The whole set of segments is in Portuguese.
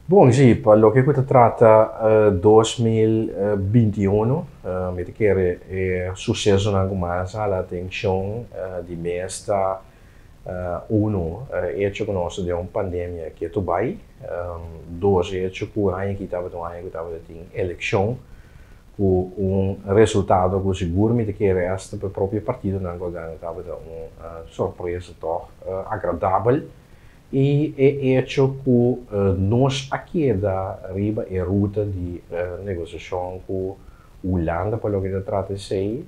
Bom, sì, per lo che si tratta 2021, mi che è successo anche massa l'attenzione di mesta uno, e ci conosce di una pandemia che tu vai, due, ci cura che stava in elezione, con un risultato così sicuro, mi che resta per il proprio partito, non stava una sorpresa toch agradabile. E hecho que nós aqui da riba é ruta de negociação com Holanda, pelo que se trata de sei,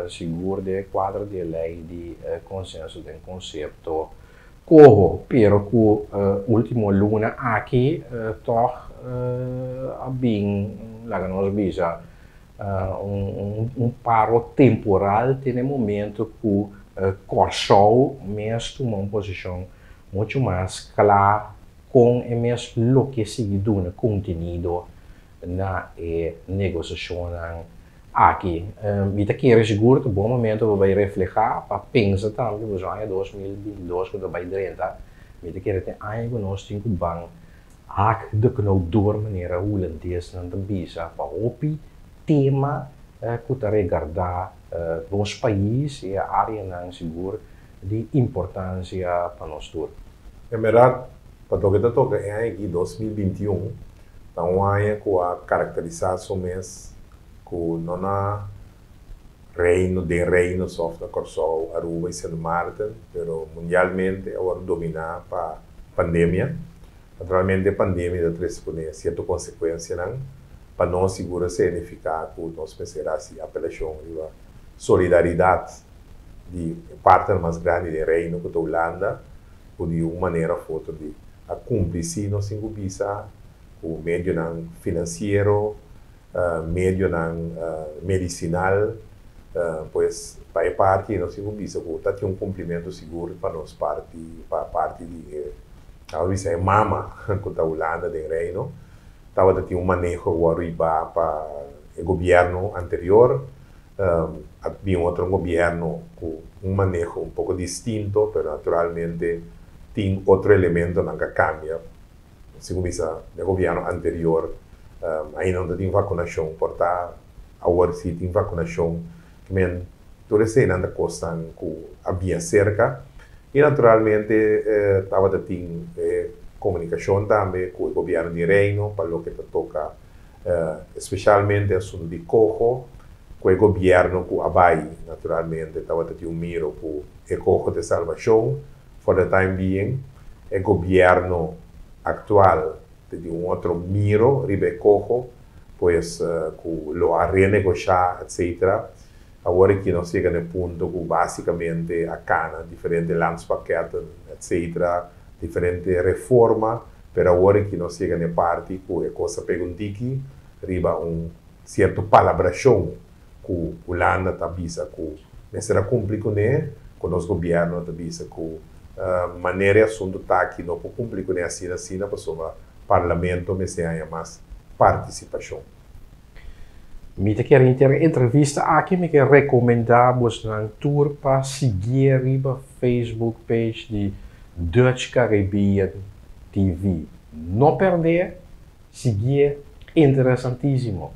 seguro de quadro de lei de consenso de conceito corro, pero que último luna aqui toch bem, lá que nós bisa paro temporal tem momento que Corsol mesmo toma uma posição muito mais clara com o mesmo que seguido no conteúdo na negociação aqui. Me está querendo seguro que bom momento vai refletir para pensar também que os anos 2022 que vai dentro. Me está querendo ter algo nós temos que bang hak de knoop door meneer holandês na bisa para o tema que está regardar nos país e a área não seguro de importância para nós todos. É verdade, para o que está tocando é que 2021 está um ano com a caracterização mês com não reino de reinos soft da Corsol, Aruba e São Martin, pero mundialmente agora dominar para pandemia. Naturalmente a pandemia traz certa consequência não para nós segura significar que nós pensamos a apelação de solidariedade de parte mais grande do reino que a Holanda por de uma maneira foto de a cumprir se nós temos visa o meio não financeiro meio não medicinal pois para parte nós temos visa que está um cumprimento seguro para nós parte de a visa é mama que a Holanda do reino estava tinha manejo o arriba para o governo anterior havia outro governo com manejo pouco distinto, mas naturalmente tem outro elemento que cambia. Segundo o governo anterior, ainda não tem vacinação, portanto, agora sim tem vacinação, que toda essa ainda custa que havia cerca, e naturalmente estava tendo comunicação também com o governo de reino, para o que toca, especialmente o assunto de cojo, com o governo que abai, naturalmente, estava tendo miro com o cojo de salvação, for the time being, o governo atual tem outro miro, ribe cojo, pois que lo a renegociar, etc. Agora que nós chegamos no ponto que basicamente a cana, diferentes landspaquetes, etc., diferentes reformas, mas agora que nós chegamos na parte que a coisa perguntique, riba certa palabração que a Holanda está visa que será cumprido com o nosso governo está visa que maneira assunto está aqui não pode cumprir com assim para o parlamento mas tem mais participação. Me quer entrevista aqui me quer recomendar uma tour para seguir a Facebook page de Dutch Caribbean TV. Não perder, seguir, interessantíssimo.